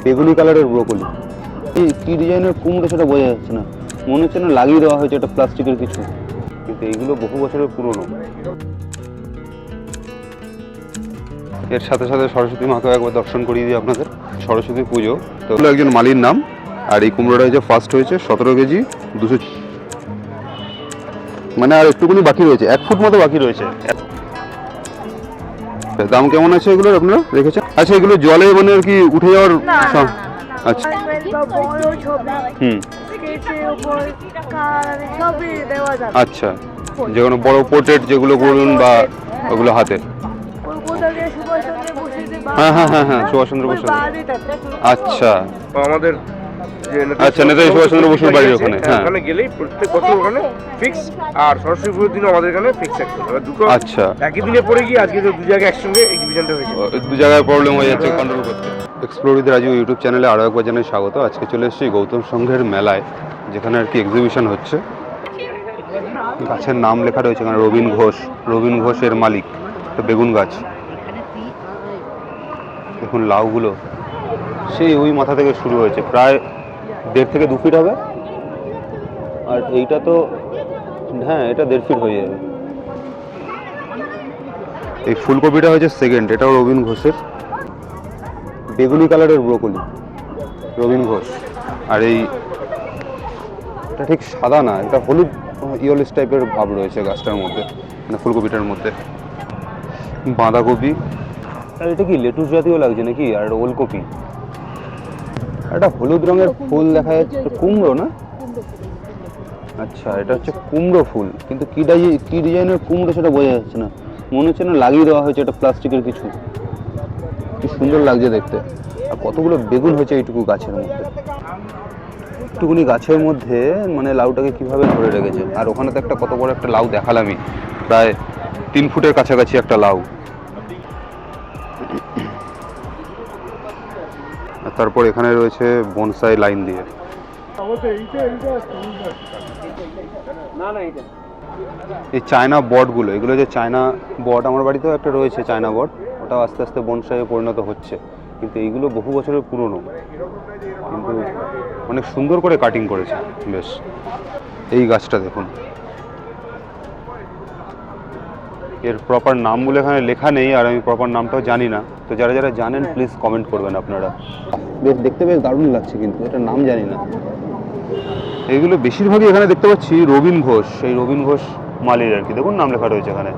বেগুনি কালারের ব্রোকলি। কি ডিজাইনের কুমড়ো সেটা বোঝা যাচ্ছে না, মনে হচ্ছে না লাগিয়ে দেওয়া হয়েছে এটা প্লাস্টিকের কিছু, কিন্তু এইগুলো বহু বছরের পুরনো। এর সাথে সাথে সরস্বতী মাকেও একবার দর্শন করিয়ে দিই আপনাদের। সরস্বতী পুজো তো একজন মালির নাম। আর এই কুমড়োটা হয়েছে ফার্স্ট হয়েছে 17 কেজি 200, মানে আর একটুকুনি বাকি রয়েছে, 1 ফুট মতো বাকি রয়েছে। দাম কেমন আছে এগুলোর আপনারা রেখেছেন? আচ্ছা এগুলো জলে মানে আর কি উঠে যাওয়ার? আচ্ছা আচ্ছা, যে কোনো বড় পোর্ট্রেট যেগুলো করুন বা ওগুলো হাতে। হ্যাঁ হ্যাঁ হ্যাঁ হ্যাঁ, সুভাষচন্দ্র বসু। আচ্ছা আমাদের আচ্ছা, নেতাজি সুভাষচন্দ্র বসুর বাড়ির ওখানে। হ্যাঁ, ওখানে গেলেই প্রত্যেক বছর ওখানে ফিক্স, আর সরস্বতী পুজোর দিনও আমাদের এখানে ফিক্স একদম। দুটো আচ্ছা একই দিনে পড়ে গিয়ে আজকে তো দু জায়গায় একসঙ্গে এক্সিবিশনটা হয়েছে, দু জায়গায় প্রবলেম হয়ে যাচ্ছে কন্ট্রোল করতে। এক্সপ্লোর উইথ রাজু ইউটিউব চ্যানেলে আরও একবার জানাই স্বাগত। আজকে চলে এসেছি গৌতম সংঘের মেলায়, যেখানে আর কি এক্সিবিশন হচ্ছে। গাছের নাম লেখা রয়েছে এখানে, রবীন ঘোষ। রবীন ঘোষের মালিক। বেগুন গাছ দেখুন, লাউগুলো সেই ওই মাথা থেকে শুরু হয়েছে, প্রায় 1.5 থেকে 2 ফিট হবে। আর এইটা তো হ্যাঁ, এটা 1.5 ফিট হয়ে যাবে। এই ফুলকপিটা হয়েছে সেকেন্ড, এটাও রবীন ঘোষের। বেগুনি কালারের ব্রোকলি, রবীন ঘোষ। আর এটা ঠিক সাদা না, এটা হলুদ ইয়েলোইশ টাইপের ভাব রয়েছে গাছটার মধ্যে, মানে ফুলকপিটার মধ্যে। বাঁধাকপি, আর এটা কি লেটুস জাতীয় লাগছে নাকি? আর ওলকপি, একটা হলুদ রঙের ফুল দেখা যাচ্ছে, কুমড়ো না? আচ্ছা, এটা হচ্ছে কুমড়ো ফুল, কিন্তু কি ডিজাইনের কুমড়ো সেটা বোঝা যাচ্ছে না, মনে হচ্ছে না লাগিয়ে দেওয়া হয়েছে এটা প্লাস্টিকের কিছু। কি সুন্দর লাগছে দেখতে। আর কতগুলো বেগুন হয়েছে এইটুকু গাছের মধ্যে। একটুকুনি গাছের মধ্যে মানে লাউটাকে কিভাবে ধরে রেখেছে। আর ওখানে তো একটা কত বড় একটা লাউ দেখালামই, প্রায় 3 ফুটের কাছাকাছি একটা লাউ। আর তারপর এখানে রয়েছে বনসাই লাইন দিয়ে। এই চায়না বটগুলো, এগুলো যে চায়না বট, আমার বাড়িতেও একটা রয়েছে চায়না বট, ওটাও আস্তে আস্তে বনসাইয়ে পরিণত হচ্ছে। কিন্তু এইগুলো বহু বছরের পুরনো, কিন্তু অনেক সুন্দর করে কাটিং করেছে বেশ। এই গাছটা দেখুন, এর প্রপার নামগুলো এখানে লেখা নেই, আর আমি প্রপার নামটাও জানি না। তো যারা যারা জানেন প্লিজ কমেন্ট করবেন আপনারা। বেশ দেখতে বেশ দারুণ লাগছে, কিন্তু এটার নাম জানি না। এইগুলো বেশিরভাগই এখানে দেখতে পাচ্ছি রবীন ঘোষ, এই রবীন ঘোষ মালির আর কি। দেখুন নাম লেখা রয়েছে এখানে।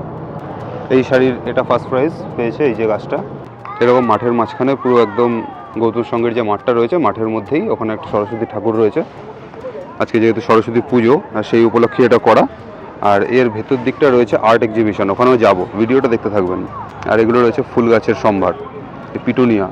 এই শাড়ির এটা ফার্স্ট প্রাইজ পেয়েছে এই যে গাছটা। এরকম মাঠের মাঝখানে পুরো একদম গৌতম সংঘের যে মাঠটা রয়েছে, মাঠের মধ্যেই ওখানে একটা সরস্বতী ঠাকুর রয়েছে। আজকে যেহেতু সরস্বতী পুজো, আর সেই উপলক্ষে এটা করা। আর এর ভেতর দিকটা রয়েছে আর্ট এক্সিবিশন, ওখানেও যাব, ভিডিওটা দেখতে থাকবেন। আর এগুলো রয়েছে ফুল গাছের সম্ভার, পিটুনিয়া।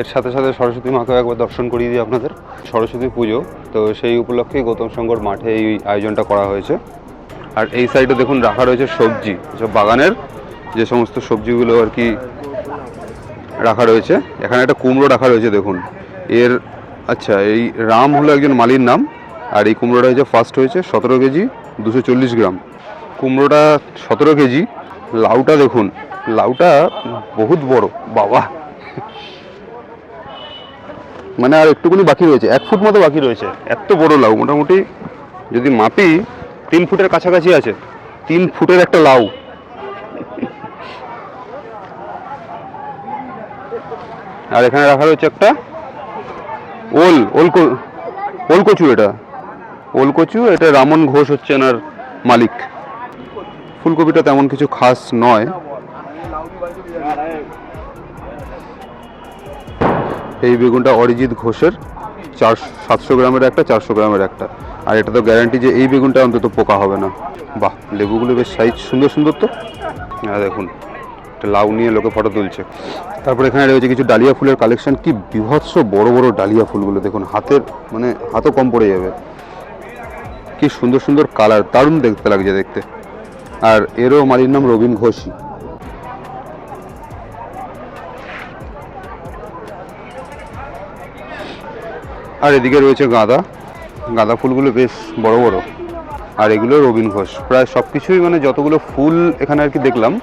এর সাথে সাথে সরস্বতী মাকেও একবার দর্শন করিয়ে দিই আপনাদের। সরস্বতী পুজো তো সেই উপলক্ষে গৌতম সংঘর মাঠে এই আয়োজনটা করা হয়েছে। আর এই সাইডে দেখুন রাখা রয়েছে সবজি, সব বাগানের যে সমস্ত সবজিগুলো আর কি রাখা রয়েছে। এখানে একটা কুমড়ো রাখা রয়েছে দেখুন এর। আচ্ছা, এই রাম হলো একজন মালির নাম। আর এই কুমড়োটা হয়েছে ফার্স্ট হয়েছে 17 কেজি 240 গ্রাম। কুমড়োটা 17 কেজি। লাউটা দেখুন, লাউটা বহুত বড় বাবা, মানে আর একটুকুনি বাকি রয়েছে, 1 ফুট মতো বাকি রয়েছে। এত বড় লাউ, মোটামুটি যদি মাপি 3 ফুটের কাছাকাছি আছে। 3 ফুটের একটা লাউ। আর এখানে রাখা রয়েছে একটা ওলকচু। এটা ওলকচু, এটা রামন ঘোষ হচ্ছে এনার মালিক। ফুলকপিটা তেমন কিছু খাস নয়। এই বেগুনটা অরিজিৎ ঘোষের, 700 গ্রামের একটা, 400 গ্রামের একটা। আর এটা তো গ্যারান্টি যে এই বেগুনটা অন্তত পোকা হবে না। বাহ, লেবুগুলো বেশ সাইজ সুন্দর সুন্দর তো। দেখুন একটা লাউ নিয়ে লোকে ফটো তুলছে। তারপর এখানে রয়েছে কিছু ডালিয়া ফুলের কালেকশন। কি বিভৎস বড় বড় ডালিয়া ফুলগুলো দেখুন, হাতের মানে হাতও কম পড়ে যাবে। কি সুন্দর সুন্দর কালার, দারুণ দেখতে লাগছে দেখতে। আর এরও মালির নাম রবীন ঘোষই। আর এদিকে রয়েছে গাঁদা, গাঁদা ফুলগুলো বেশ বড় বড়। আর এগুলো রবিন ঘোষ। প্রায় সব কিছুই মানে যতগুলো ফুল এখানে আর কি দেখলাম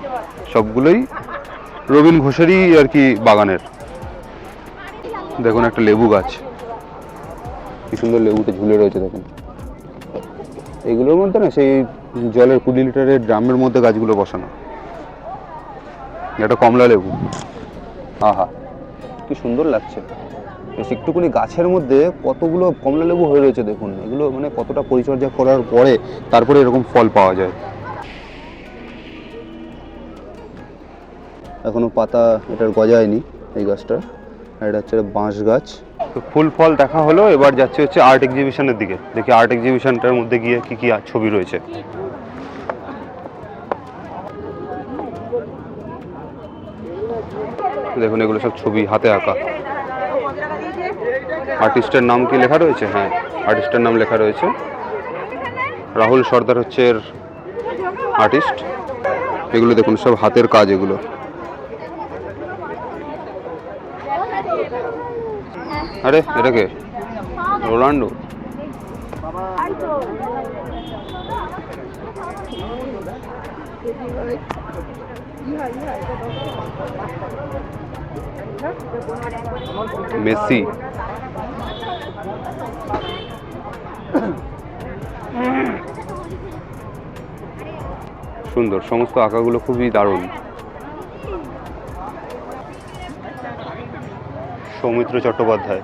সবগুলোই রবিন ঘোষেরই আর কি বাগানের। দেখুন একটা লেবু গাছ, কি সুন্দর লেবুটা ঝুলে রয়েছে দেখুন। এগুলোর মধ্যে না সেই জলের 20 লিটারের ড্রামের মধ্যে গাছগুলো বসানো। একটা কমলা লেবু, আহা কি সুন্দর লাগছে। বেশ একটুখানি গাছের মধ্যে কতগুলো কমলা লেবু হয়ে রয়েছে দেখুন। এগুলো মানে কতটা পরিচর্যা করার পরে তারপরে এরকম ফল পাওয়া যায়। এখনো পাতা এটার গজায়নি এই গাছটার। আর এটা হচ্ছে বাঁশ গাছ। তো ফুল ফল দেখা হলো, এবার যাচ্ছে হচ্ছে আর্ট এক্সিবিশনের দিকে। দেখি আর্ট এক্সিবিশনটার মধ্যে গিয়ে কি কি ছবি রয়েছে। দেখুন এগুলো সব ছবি হাতে আঁকা। আর্টিস্টের নাম কি লেখা রয়েছে? হ্যাঁ, আর্টিস্টের নাম লেখা রয়েছে। রাহুল সর্দার হচ্ছে এর আর্টিস্ট। এগুলো দেখুন সব হাতের কাজ এগুলো। আরে এটা কে? রোনাল্ডো। মেসি। সুন্দর, সমস্ত আঁকাগুলো খুবই দারুণ। সৌমিত্র চট্টোপাধ্যায়,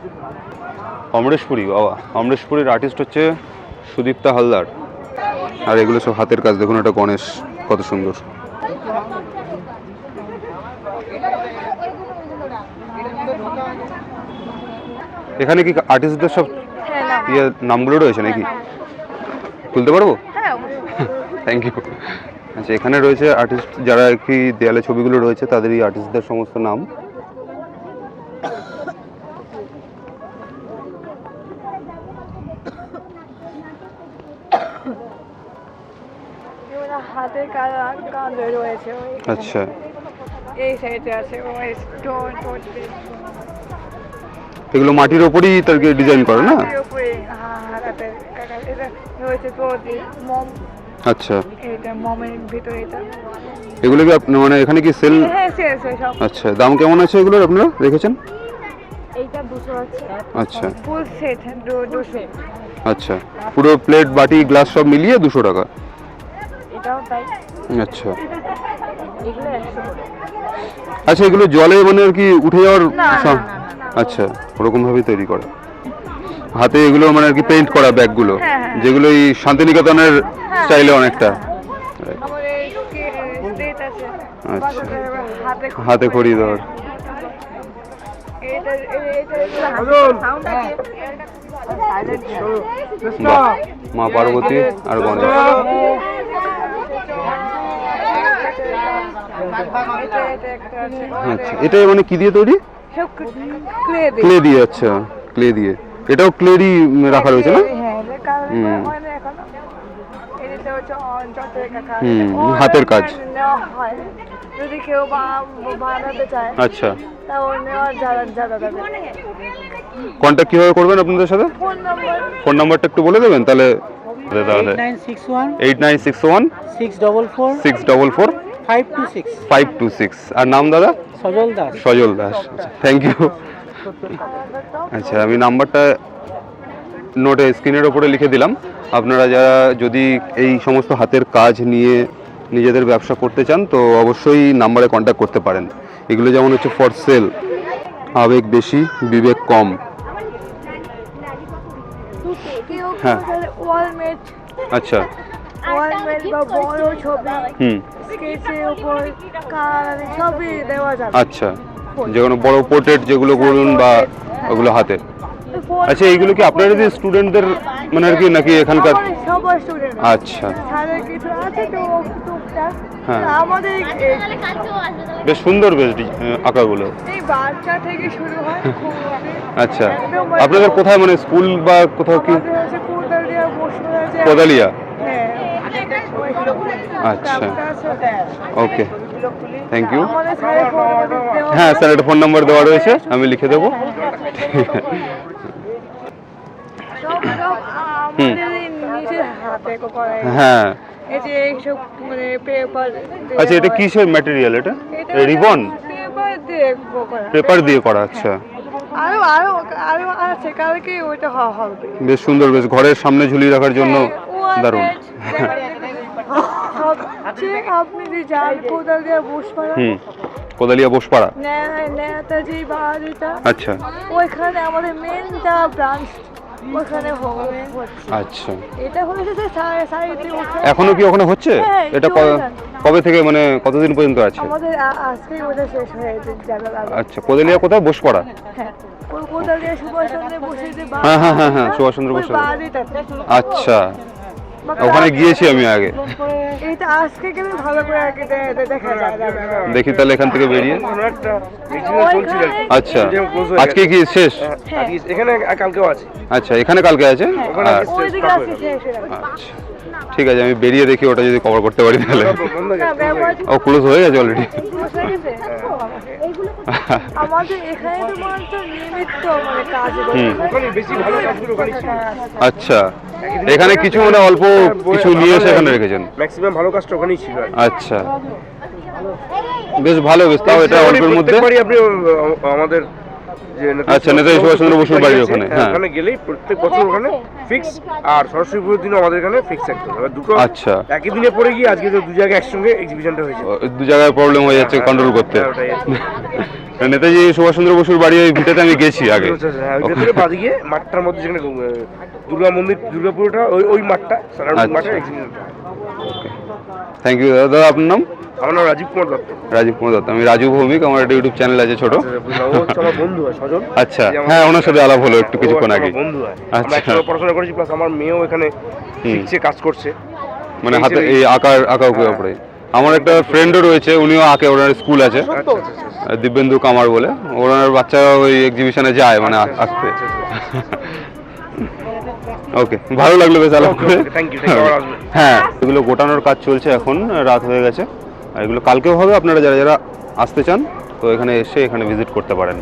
অমরেশপুরী। বাবা, অমরেশপুরীর আর্টিস্ট হচ্ছে সুদীপ্তা হালদার। আর এগুলো সব হাতের কাজ। দেখুন একটা গণেশ, কত সুন্দর। এখানে কি আর্টিস্টদের সব নামগুলো রয়েছে নাকি? তুলতে পারবো? Thank you. আচ্ছা, এখানে রয়েছে আর্টিস্ট যারা আর কি দেয়ালে ছবিগুলো রয়েছে তাদের এই আর্টিস্টদের সমস্ত নাম। হাতের কাজ রয়েছে। আচ্ছা, এই সাইডে আছে ওই স্টোন এগুলো মাটির ওপরেই তাকে ডিজাইন করে না? মাটির উপরে হাতে এটা রয়েছে মম। আচ্ছা, এটা মমের ভিতরে এটা। এগুলো কি আপনি মানে এখানে কি সেল? হ্যাঁ, সেল সব। আচ্ছা, দাম কেমন আছে এগুলোর আপনারা রেখেছেন? এইটা 200 আছে। আচ্ছা, ফুল সেট 200। আচ্ছা, পুরো প্লেট বাটি গ্লাস সব মিলিয়ে 200 টাকা। এটাও তাই। আচ্ছা, এগুলো 100 করে। আচ্ছা, এগুলো জলে মানে আর কি উঠে যাওয়ার না। আচ্ছা, ওরকম ভাবেই তৈরি করে হাতে এগুলো মানে আর কি পেইন্ট করা ব্যাগগুলো, হ্যাঁ। যেগুলো এই শান্তিনিকেতনের স্টাইলে অনেকটা। আমার এই স্টেট আছে। আচ্ছা, হাতে খড়ি দেওয়ার। সাউন্ড আছে। বাহ, মা পার্বতী আর গণেশ। আচ্ছা, এটা মানে কি দিয়ে তৈরি? ক্লে দিয়ে। আচ্ছা, ক্লে দিয়ে। এটাও ক্লেরই রাখা রয়েছে না? হাতের কাজ। যদি কেউ বানাতে চায় আচ্ছা, তাও নেওয়া যাবে। কন্ট্যাক্ট কিভাবে করবেন আপনাদের সাথে? ফোন নাম্বারটা একটু বলে দেবেন তাহলে? 8961 644 526। আর নাম দাদা? সজল দাস। Thank you. আচ্ছা, আমি নাম্বারটা নোটে স্ক্রিনের ওপরে লিখে দিলাম। আপনারা যারা যদি এই সমস্ত হাতের কাজ নিয়ে নিজেদের ব্যবসা করতে চান তো অবশ্যই নাম্বারে কন্ট্যাক্ট করতে পারেন। এগুলো যেমন হচ্ছে ফর সেল, আবেগ বেশি বিবেক কম। হ্যাঁ, আচ্ছা, ওয়ালমেট বা বড় ছবি স্কেচের উপর কালার সবই দেওয়া যাবে। আচ্ছা, যে কোনো বড় পোর্ট্রেট যেগুলো করুন বা ওগুলো হাতে। আচ্ছা, এইগুলো কি আপনাদের স্টুডেন্টদের মানে আর কি নাকি এখানকার? সবার স্টুডেন্ট। আচ্ছা, তাদের কিছু আছে তো টুকটাক। হ্যাঁ, আমাদের বেশ সুন্দর, বেশ আঁকাগুলো। এই বাচ্চা থেকে শুরু হয়। আচ্ছা, আপনাদের কোথায় মানে স্কুল বা কোথাও কি? কোদালিয়া। আচ্ছা, ওকে, থ্যাংক ইউ। হ্যাঁ স্যার, একটা ফোন নাম্বার দেওয়া রয়েছে, আমি লিখে দেবো। সব আমাদের নিজের হাতে করা। হ্যাঁ এই যে এইসব মানে পেপার। আচ্ছা, এটা কিসের ম্যাটেরিয়াল? এটা রিবন, পেপার দিয়ে করা। পেপার দিয়ে করা। আচ্ছা, আরো আরো আরো আছে, কালকে ওইটা হবে। বেশ সুন্দর, বেশ ঘরের সামনে ঝুলিয়ে রাখার জন্য দারুণ। সবচেয়ে আপনি যে যান কোদালিয়া বসপাড়া, কোদালিয়া বসপাড়া, নেতাজি বাড়িটা, আচ্ছা ওইখানে আমাদের মেনটা ব্রাঞ্চ, ওখানে হচ্ছে। আচ্ছা, এটা হয়েছে যে সাইডে এখনো কি ওখানে হচ্ছে? হ্যাঁ, এটা কবে থেকে, মানে কতদিন পর্যন্ত আছে? আমাদের আজকে ওটা শেষ হয়ে যাবে। আচ্ছা, কোদালিয়া কোথায়? বসপাড়া। হ্যাঁ, কোদালিয়া সুভাষচন্দ্র বসে যে হ্যাঁ সুভাষচন্দ্র বসু। বাড়িটা। আচ্ছা, ওখানে গিয়েছি আমি আগে। এইটা আজকে গেলে ভালো করে আর কি দেখা যায়। দেখি তাহলে এখান থেকে বেরিয়ে। একটা এক্সিবিশন চলছিল আর কি। আচ্ছা, close হয়ে আজকে কি শেষ? আজকে এখানে কালকেও আছে। আচ্ছা, এখানে কালকে আছে। ওখানে আর- ওইদিকে আছে শেষ হয়ে যাবে। আচ্ছা, ঠিক আছে, আমি বেরিয়ে দেখি ওটা যদি কভার করতে পারি তাহলে। বন্ধ হয়ে গেছে। ও ক্লোজ হয়ে গেছে অলরেডি। আমাদের এখানে তো মনে হচ্ছে নিয়মিত মানে কাজ ওখানে বেশি ভালো কাজগুলো ওখানে ছিল। আচ্ছা, এখানে কিছু মানে অল্প কিছু নিয়ে এসে এখানে রেখেছেন। ম্যাক্সিমাম ভালো কাজটা ওখানেই ছিল আর কি। আচ্ছা, বেশ ভালো, বেশ তাও এটা অল্পের মধ্যে। প্রত্যেকবারই আপনি আমাদের যে আচ্ছা, নেতাজি সুভাষচন্দ্র বসুর বাড়ি ওখানে, হ্যাঁ। ওখানে গেলেই প্রত্যেক বছর ওখানে ফিক্স, আর সরস্বতী পুজোর দিনও আমাদের এখানে ফিক্স একদম। এবার দুটো আচ্ছা, একই দিনে পরে গিয়ে আজকে তো দু জায়গায় একসঙ্গে এক্সিবিশনটা হয়েছে। দু জায়গায় প্রবলেম হয়ে যাচ্ছে কন্ট্রোল করতে। হ্যাঁ, ওটাই আর কি। নেতাজি সুভাষচন্দ্র বসুর বাড়ি ওই ভিটাতে আমি গেছি আগে। হ্যাঁ, ওই ভেতরে বাদ গিয়ে মাঠটার মধ্যে যেখানে দুর্গা মন্দির, দুর্গাপুরটা ওই মাঠটা, সারাউন্ডিং আচ্ছা। মাঠের এক্সিবিশনটা। থ্যাংক ইউ দাদা। আপনার নাম? আমার নাম রাজীব কুমার দত্ত। রাজীব কুমার দত্ত। আমি রাজু ভৌমিক, আমার একটা ইউটিউব চ্যানেল আছে ছোট। বুঝলাম, ও হচ্ছে আমার বন্ধু হয়, সজল। আচ্ছা, যে আমার- হ্যাঁ, ওনার সাথে আলাপ হলো একটু ও কিছুক্ষণ একটা আগে। আমার বন্ধু হয়। আচ্ছা। আমরা একসাথে পড়াশোনা করেছি, প্লাস আমার মেয়েও এখানে শিখছে, কাজ করছে। মানে হাতে এই আঁকা উপরে। আমার একটা ফ্রেন্ডও রয়েছে, উনিও আঁকে, ওনার স্কুল আছে, আচ্ছা, আচ্ছা, আচ্ছা। দিব্যেন্দু কামার বলে। ওনার বাচ্চা ওই এক্সিবিশনে যায় মানে আসতে। ওকে, ভালো লাগলো বেশ আলাপ করে। থ্যাংক ইউ, আবার আসবেন। হ্যাঁ, এগুলো গোটানোর কাজ চলছে এখন, রাত হয়ে গেছে। আর এগুলো কালকেও হবে, আপনারা যারা যারা আসতে চান তো এখানে এসে এখানে ভিজিট করতে পারেন।